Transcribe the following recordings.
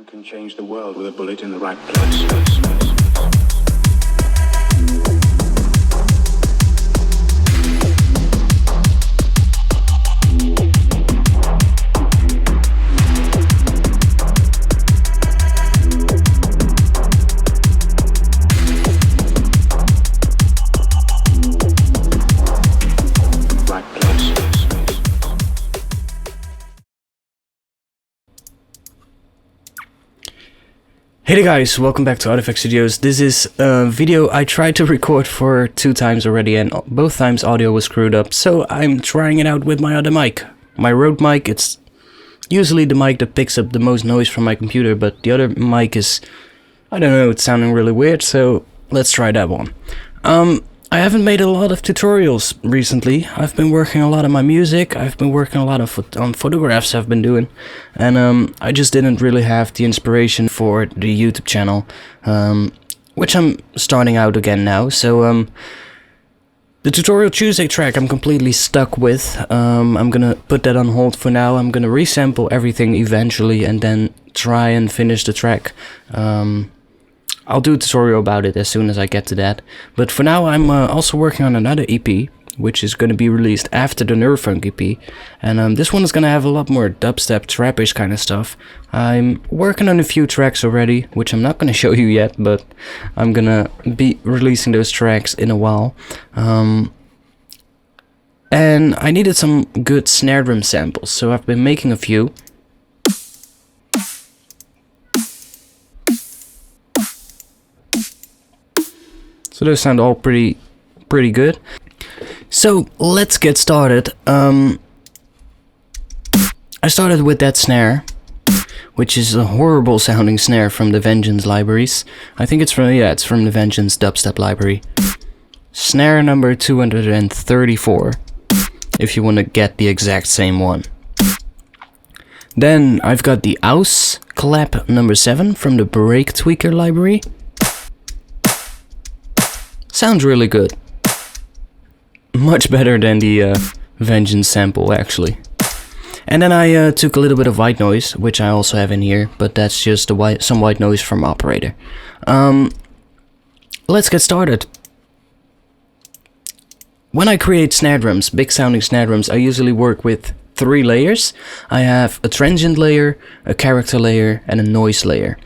Man can change the world with a bullet in the right place. Hey there guys, welcome back to ARTFX Studios. This is a video I tried to record for 2 times already and both times audio was screwed up, so I'm trying it out with my other mic. My Rode mic, it's usually the mic that picks up the most noise from my computer, but the other mic is, I don't know, it's sounding really weird, so let's try that one. I haven't made a lot of tutorials recently. I've been working a lot on my music, I've been working a lot on photographs I've been doing, and I just didn't really have the inspiration for the YouTube channel, which I'm starting out again now. So the Tutorial Tuesday track I'm completely stuck with. I'm gonna put that on hold for now. I'm gonna resample everything eventually and then try and finish the track. I'll do a tutorial about it as soon as I get to that. But for now I'm also working on another EP, which is going to be released after the Neurofunk EP. And this one is going to have a lot more dubstep, trappish kind of stuff. I'm working on a few tracks already, which I'm not going to show you yet, but I'm going to be releasing those tracks in a while. And I needed some good snare drum samples, so I've been making a few. So those sound all pretty good. So let's get started. I started with that snare, which is a horrible sounding snare from the Vengeance libraries. I think it's from the Vengeance dubstep library. Snare number 234, if you want to get the exact same one. Then I've got the Aus clap number 7 from the Break Tweaker library. Sounds really good. Much better than the Vengeance sample, actually. And then I took a little bit of white noise, which I also have in here, but that's just some white noise from Operator. Let's get started. When I create snare drums, big sounding snare drums, I usually work with 3 layers. I have a transient layer, a character layer, and a noise layer.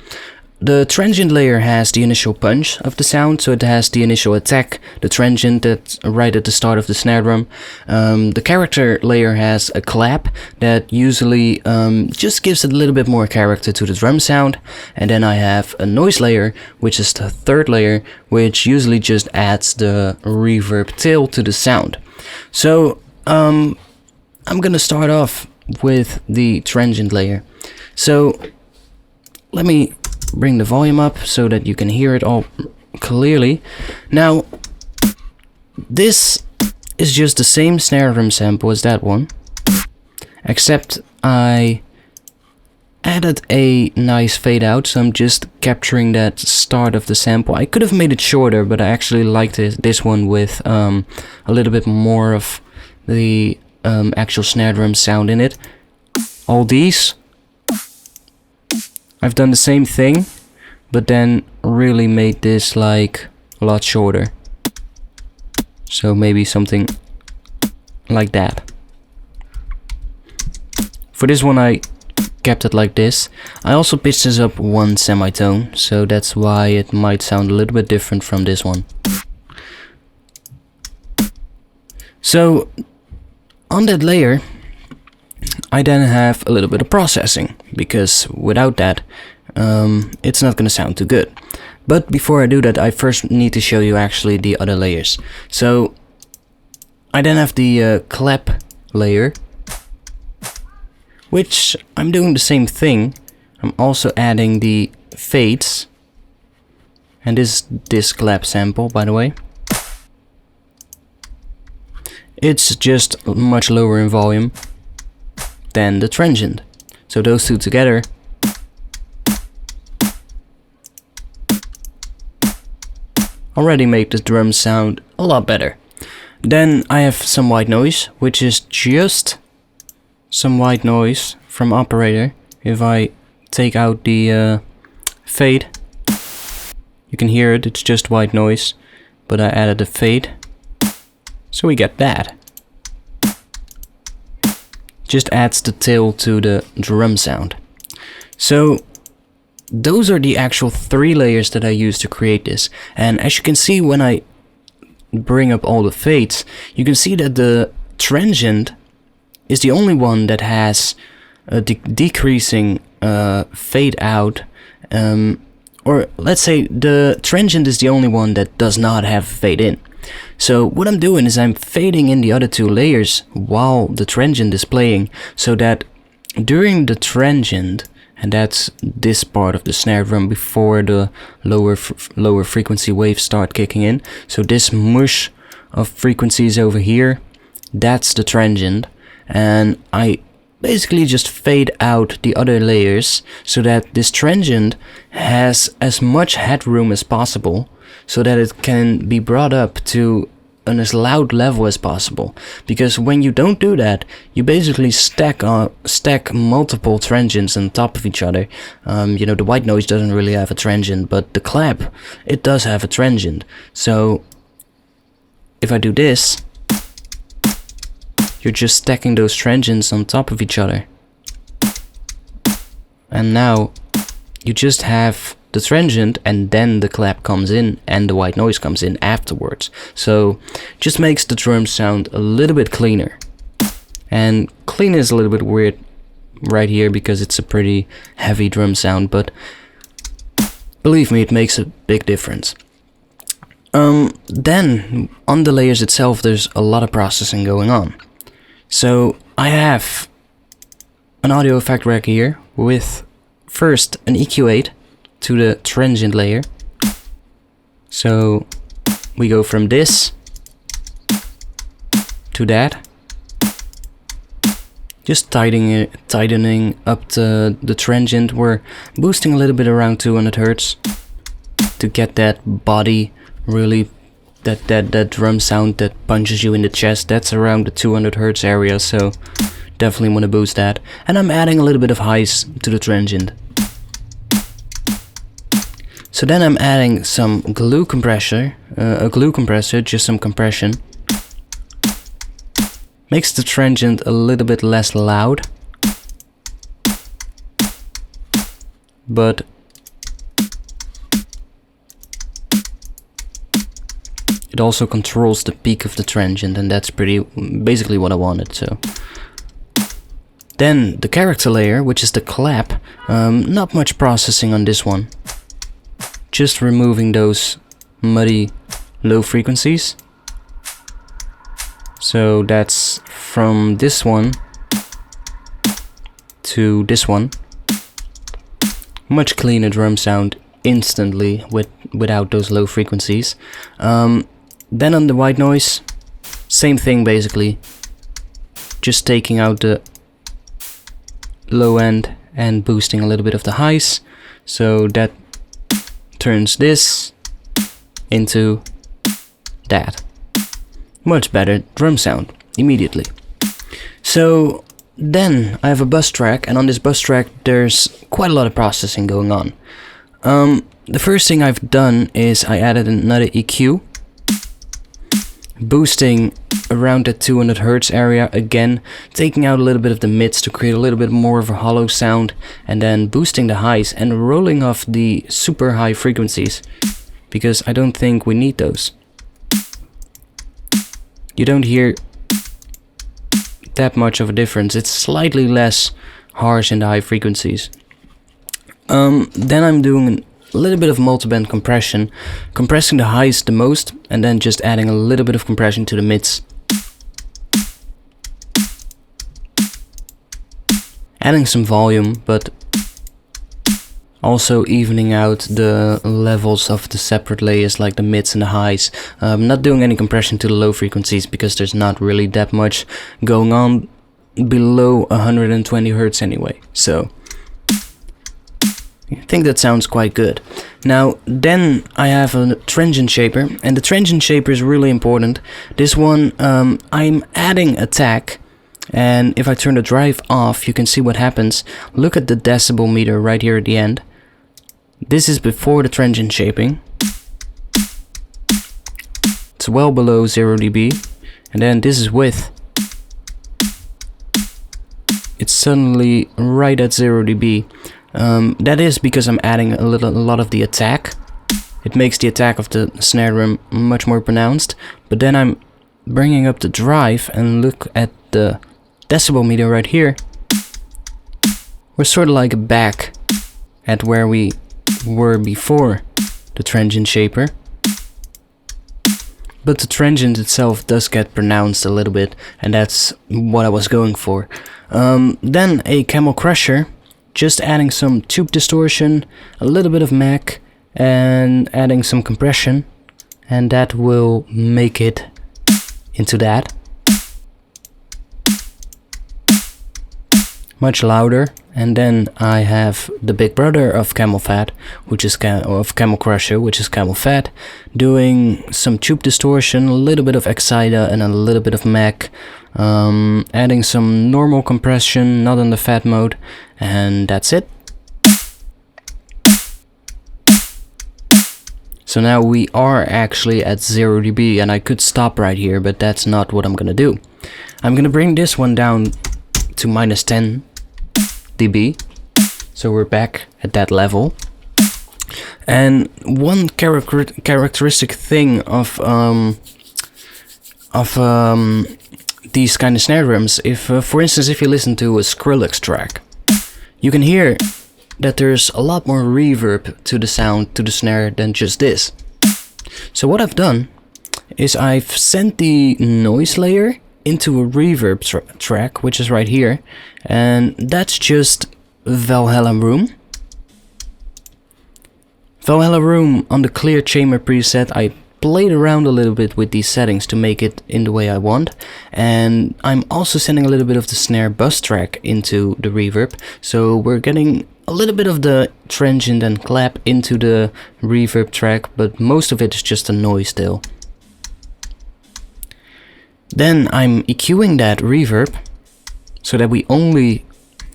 The transient layer has the initial punch of the sound, so it has the initial attack, the transient that's right at the start of the snare drum. The character layer has a clap that usually just gives it a little bit more character to the drum sound. And then I have a noise layer, which is the 3rd layer, which usually just adds the reverb tail to the sound. So I'm gonna start off with the transient layer. So let me bring the volume up so that you can hear it all clearly. Now, this is just the same snare drum sample as that one, except I added a nice fade out, so I'm just capturing that start of the sample. I could have made it shorter, but I actually liked this one with a little bit more of the actual snare drum sound in it. All these I've done the same thing, but then really made this like a lot shorter. So maybe something like that. For this one I kept it like this. I also pitched this up 1 semitone, so that's why it might sound a little bit different from this one. So on that layer I then have a little bit of processing, because without that it's not gonna sound too good. But before I do that, I first need to show you actually the other layers. So I then have the clap layer, which I'm doing the same thing. I'm also adding the fades, and this clap sample, by the way. It's just much lower in volume than the transient. So those two together already make the drum sound a lot better. Then I have some white noise, which is just some white noise from Operator. If I take out the fade. You can hear it, it's just white noise, but I added a fade, so we get that. Just adds the tail to the drum sound. So those are the actual 3 layers that I use to create this. And as you can see, when I bring up all the fades, you can see that the transient is the only one that has a decreasing fade out, or let's say the transient is the only one that does not have fade in. So what I'm doing is I'm fading in the other 2 layers while the transient is playing, so that during the transient, and that's this part of the snare drum before the lower frequency waves start kicking in, so this mush of frequencies over here, that's the transient, and I basically just fade out the other layers so that this transient has as much headroom as possible, so that it can be brought up to an as loud level as possible. Because when you don't do that, you basically stack multiple transients on top of each other. You know, the white noise doesn't really have a transient, but the clap, it does have a transient. So if I do this, you're just stacking those transients on top of each other. And now you just have the transient, and then the clap comes in and the white noise comes in afterwards. So just makes the drum sound a little bit cleaner. And clean is a little bit weird right here because it's a pretty heavy drum sound, but believe me, it makes a big difference. Then on the layers itself, there's a lot of processing going on. So I have an audio effect rack here with first an EQ8 to the transient layer. So we go from this to that, just tightening up the transient. We're boosting a little bit around 200 Hz to get that body, really that drum sound that punches you in the chest. That's around the 200 Hz area, so definitely want to boost that. And I'm adding a little bit of highs to the transient. So then I'm adding some glue compressor, just some compression. Makes the transient a little bit less loud, but it also controls the peak of the transient, and that's basically what I wanted. So then the character layer, which is the clap, not much processing on this one. Just removing those muddy low frequencies. So that's from this one to this one. Much cleaner drum sound instantly without those low frequencies. Then on the white noise, same thing basically. Just taking out the low end and boosting a little bit of the highs. So that turns this into that. Much better drum sound immediately. So then I have a bus track, and on this bus track there's quite a lot of processing going on. The first thing I've done is I added another EQ, boosting around the 200 Hz area again, taking out a little bit of the mids to create a little bit more of a hollow sound, and then boosting the highs and rolling off the super high frequencies, because I don't think we need those. You don't hear that much of a difference. It's slightly less harsh in the high frequencies. Then I'm doing a little bit of multiband compression, compressing the highs the most, and then just adding a little bit of compression to the mids. Adding some volume, but also evening out the levels of the separate layers like the mids and the highs. Not doing any compression to the low frequencies because there's not really that much going on below 120 Hz anyway. So I think that sounds quite good. Now then I have a transient shaper, and the transient shaper is really important. This one I'm adding attack And if I turn the drive off, you can see what happens. Look at the decibel meter right here at the end. This is before the transient shaping. It's well below 0 dB. And then this is with. It's suddenly right at 0 dB. That is because I'm adding a lot of the attack. It makes the attack of the snare drum much more pronounced. But then I'm bringing up the drive and look at the decibel meter right here. We're sort of like back at where we were before the transient shaper. But the transient itself does get pronounced a little bit, and that's what I was going for. Then a camel crusher, just adding some tube distortion, a little bit of Mac, and adding some compression, and that will make it into that. Much louder. And then I have the big brother of Camel Fat, which is Camel Crusher, which is Camel Fat, doing some tube distortion, a little bit of Exciter and a little bit of Mac, adding some normal compression, not in the fat mode, and that's it. So now we are actually at 0 dB, and I could stop right here, but that's not what I'm gonna do. I'm gonna bring this one down to -10 dB, so we're back at that level. And one characteristic thing of these kind of snare drums, if for instance if you listen to a Skrillex track, you can hear that there's a lot more reverb to the sound, to the snare, than just this. So what I've done is I've sent the noise layer into a reverb track, which is right here, and that's just Valhalla Room. Valhalla Room on the clear chamber preset. I played around a little bit with these settings to make it in the way I want, and I'm also sending a little bit of the snare bus track into the reverb, so we're getting a little bit of the transient and clap into the reverb track, but most of it is just a noise still. Then I'm EQing that reverb so that we only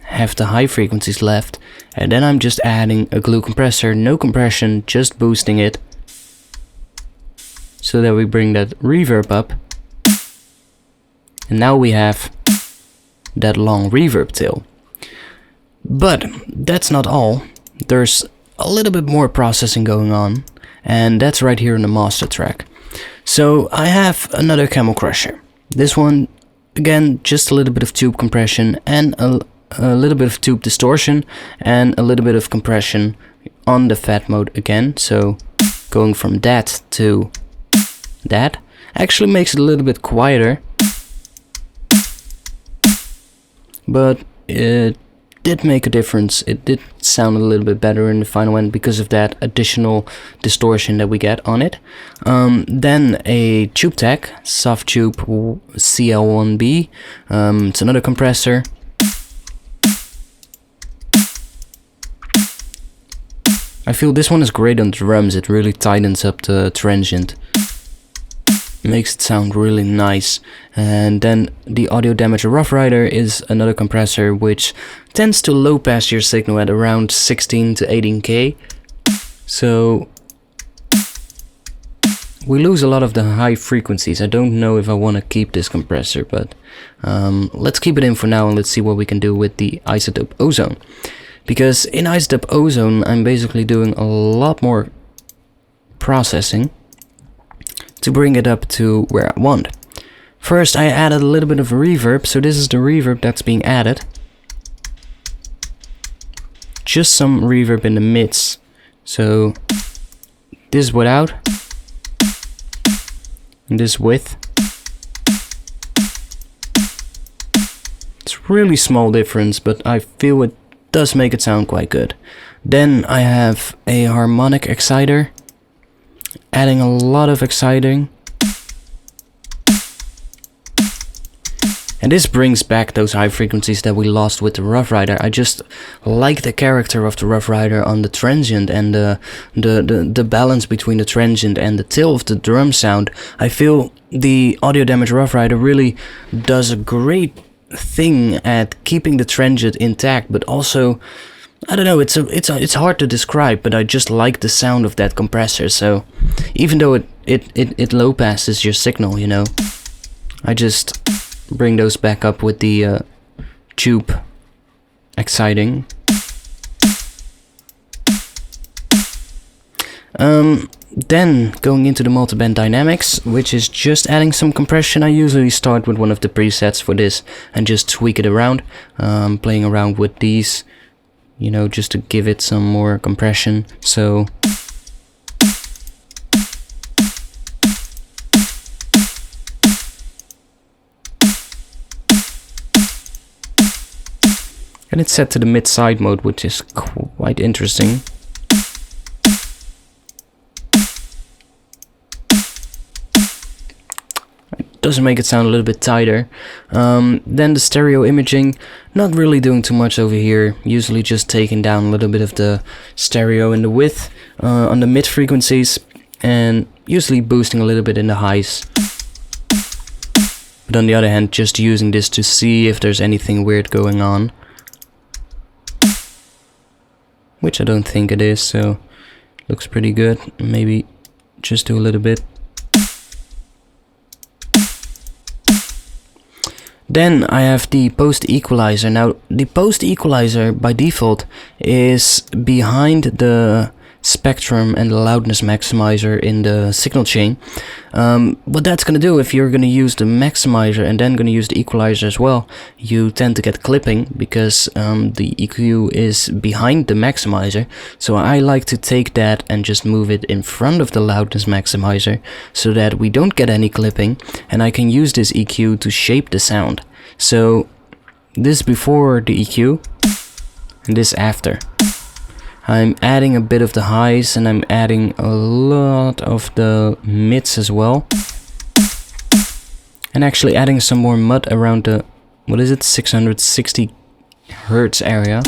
have the high frequencies left, and then I'm just adding a glue compressor, no compression, just boosting it so that we bring that reverb up, and now we have that long reverb tail. But that's not all. There's a little bit more processing going on, and that's right here in the master track. So I have another Camel Crusher. This one, again, just a little bit of tube compression and a little bit of tube distortion and a little bit of compression on the fat mode again. So going from that to that actually makes it a little bit quieter, but it did make a difference. It did sound a little bit better in the final end because of that additional distortion that we get on it. Then a tube tech, soft tube CL1B. It's another compressor. I feel this one is great on drums. It really tightens up the transient. Makes it sound really nice. And then the Audio Damager Rough Rider is another compressor which tends to low pass your signal at around 16 to 18k. So we lose a lot of the high frequencies. I don't know if I want to keep this compressor, but let's keep it in for now and let's see what we can do with the Isotope Ozone. Because in Isotope Ozone I'm basically doing a lot more processing to bring it up to where I want. First I added a little bit of reverb, so this is the reverb that's being added. Just some reverb in the mids. So this without and this with. It's really small difference, but I feel it does make it sound quite good. Then I have a harmonic exciter, adding a lot of exciting, and this brings back those high frequencies that we lost with the Rough Rider. I just like the character of the Rough Rider on the transient and the balance between the transient and the tail of the drum sound. I feel the Audio Damage Rough Rider really does a great thing at keeping the transient intact, but also, I don't know, it's hard to describe, but I just like the sound of that compressor. So even though it low passes your signal, you know, I just bring those back up with the tube exciting. Then going into the multiband dynamics, which is just adding some compression. I usually start with one of the presets for this and just tweak it around, playing around with these, you know, just to give it some more compression. So and it's set to the mid-side mode, which is quite interesting. Doesn't make it sound a little bit tighter. Then the stereo imaging, not really doing too much over here, usually just taking down a little bit of the stereo in the width on the mid frequencies, and usually boosting a little bit in the highs. But on the other hand, just using this to see if there's anything weird going on, which I don't think it is, so looks pretty good. Maybe just do a little bit. Then I have the post equalizer. Now the post equalizer by default is behind the spectrum and the loudness maximizer in the signal chain. What that's gonna do, if you're gonna use the maximizer and then gonna use the equalizer as well, you tend to get clipping because the EQ is behind the maximizer. So I like to take that and just move it in front of the loudness maximizer so that we don't get any clipping, and I can use this EQ to shape the sound. So this before the EQ and this after. I'm adding a bit of the highs and I'm adding a lot of the mids as well. And actually adding some more mud around the, what is it, 660 hertz area.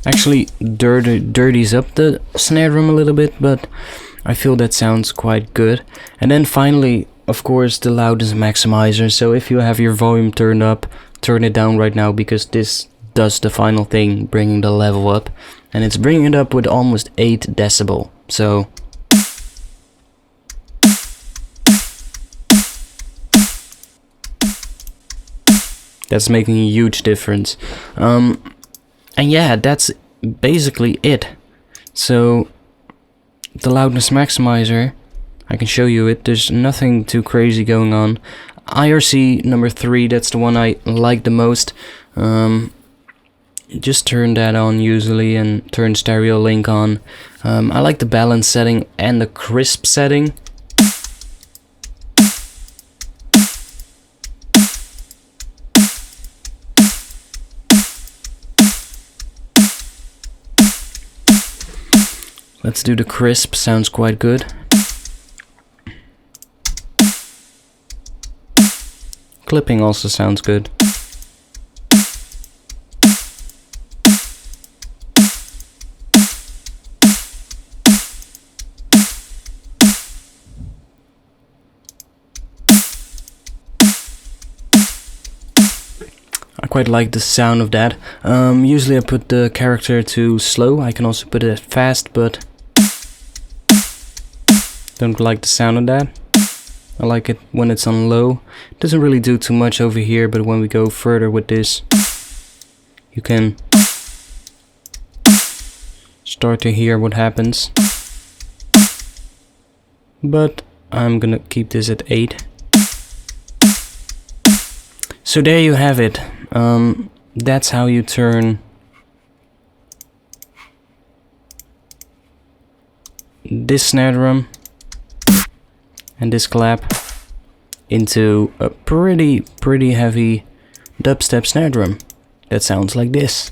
Actually dirties up the snare drum a little bit, but I feel that sounds quite good. And then finally, of course, the loudness maximizer. So if you have your volume turned up, turn it down right now, because this does the final thing, bringing the level up. And it's bringing it up with almost 8 decibel. So that's making a huge difference. And yeah, that's basically it. So the loudness maximizer, I can show you it, there's nothing too crazy going on. IRC number 3, that's the one I like the most. Just turn that on usually and turn stereo link on. I like the balance setting and the crisp setting. Let's do the crisp, sounds quite good. Clipping also sounds good. I quite like the sound of that. Usually I put the character to slow. I can also put it at fast, but don't like the sound of that. I like it when it's on low. It doesn't really do too much over here, but when we go further with this, you can start to hear what happens. But I'm gonna keep this at 8. So there you have it. That's how you turn this snare drum and this clap into a pretty heavy dubstep snare drum that sounds like this.